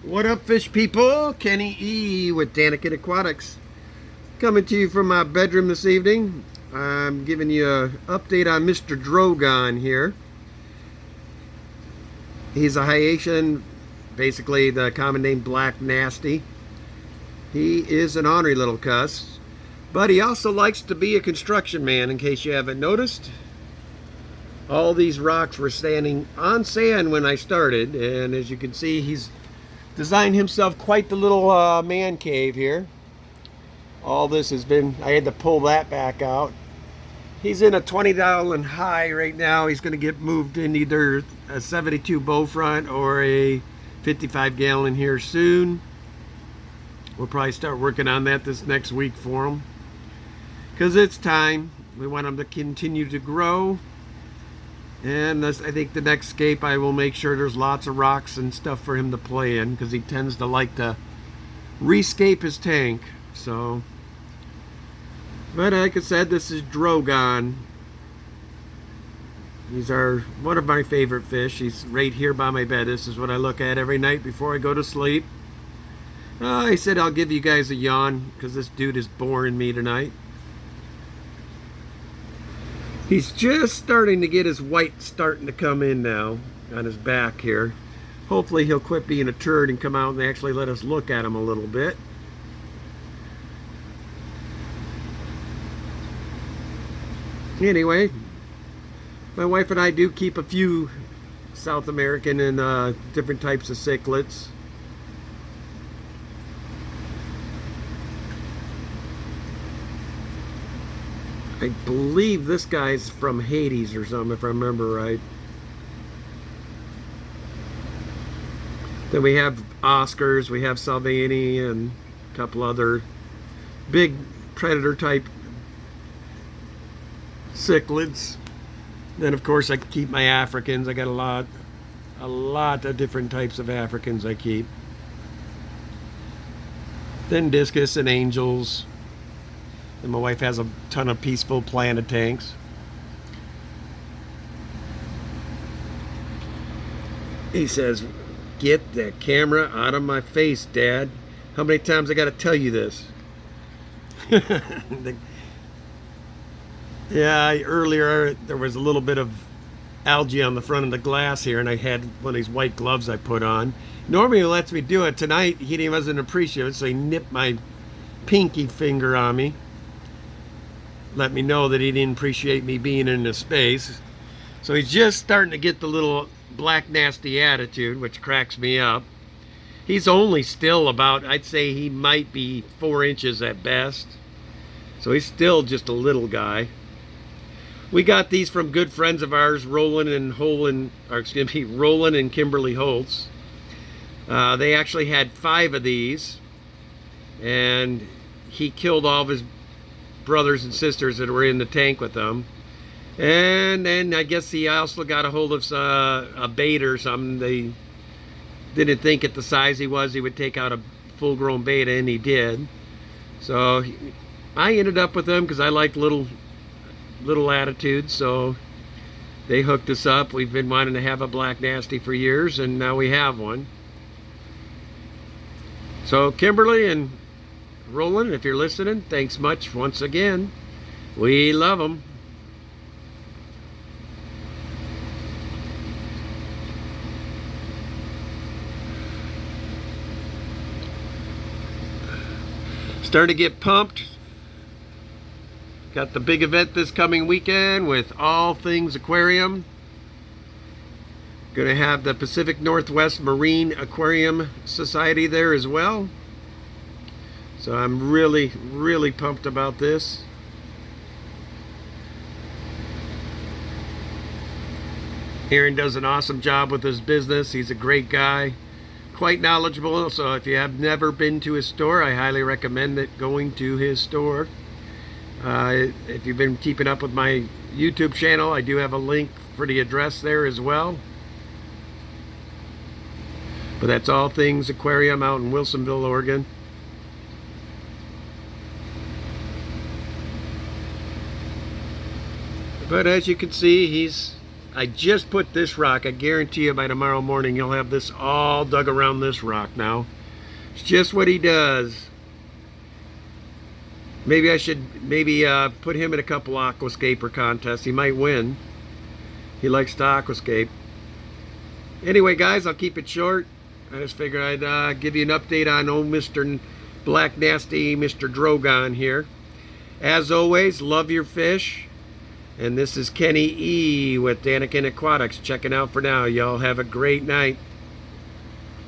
What up, fish people? Kenny E with Danikin Aquatics. Coming to you from my bedroom this evening. I'm giving you an update on Mr. Drogon here. He's a Haitian, basically the common name Black Nasty. He is an ornery little cuss, but he also likes to be a construction man, in case you haven't noticed. All these rocks were standing on sand when I started, and as you can see, he's designed himself quite the little man cave here. All this has been, I had to pull that back out. He's in a 20-gallon high right now. He's going to get moved in either a 72 bow front or a 55-gallon here soon. We'll probably start working on that this next week for him, because it's time. We want him to continue to grow. And I think the next scape I will make sure there's lots of rocks and stuff for him to play in, because he tends to like to rescape his tank. So, but like I said, this is Drogon. These are one of my favorite fish. He's right here by my bed. This is what I look at every night before I go to sleep. I said I'll give you guys a yawn because this dude is boring me tonight. He's just starting to get his white starting to come in now on his back here. Hopefully he'll quit being a turd and come out and actually let us look at him a little bit. Anyway, my wife and I do keep a few South American and different types of cichlids. I believe this guy's from Hades or something, if I remember right. Then we have Oscars, we have Salvini, and a couple other big predator type cichlids. Then of course I keep my Africans. I got a lot of different types of Africans I keep. Then discus and angels. And my wife has a ton of peaceful planted tanks. He says, "Get the camera out of my face, Dad. How many times I got to tell you this?" Yeah, earlier there was a little bit of algae on the front of the glass here, and I had one of these white gloves I put on. Normally he lets me do it. Tonight he wasn't appreciative, so he nipped my pinky finger on me. Let me know that he didn't appreciate me being in this space. So he's just starting to get the little Black Nasty attitude, which cracks me up. He's only still about, I'd say he might be 4 inches at best. So he's still just a little guy. We got these from good friends of ours, Roland and Kimberly Holtz. They actually had 5 of these, and he killed all of his brothers and sisters that were in the tank with them. And then I guess he also got a hold of a bait or something. They didn't think at the size he was, he would take out a full-grown beta, and he did. So I ended up with them because I like little attitudes. So they hooked us up. We've been wanting to have a Black Nasty for years, and now we have one. So Kimberly and Roland, if you're listening, thanks much once again. We love them. Starting to get pumped. Got the big event this coming weekend with All Things Aquarium. Going to have the Pacific Northwest Marine Aquarium Society there as well. So I'm really, really pumped about this. Aaron does an awesome job with his business. He's a great guy, quite knowledgeable. So if you have never been to his store, I highly recommend going to his store. If you've been keeping up with my YouTube channel, I do have a link for the address there as well. But that's All Things Aquarium out in Wilsonville, Oregon. But as you can see, he's I just put this rock. I guarantee you by tomorrow morning you'll have this all dug around this rock now. It's just what he does. Maybe I should put him in a couple aquascaper contests. He might win. He likes to aquascape. Anyway, guys, I'll keep it short. I just figured I'd give you an update on old Mr. Black Nasty, Mr. Drogon here. As always, love your fish. And this is Kenny E with Daniken Aquatics checking out for now. Y'all have a great night.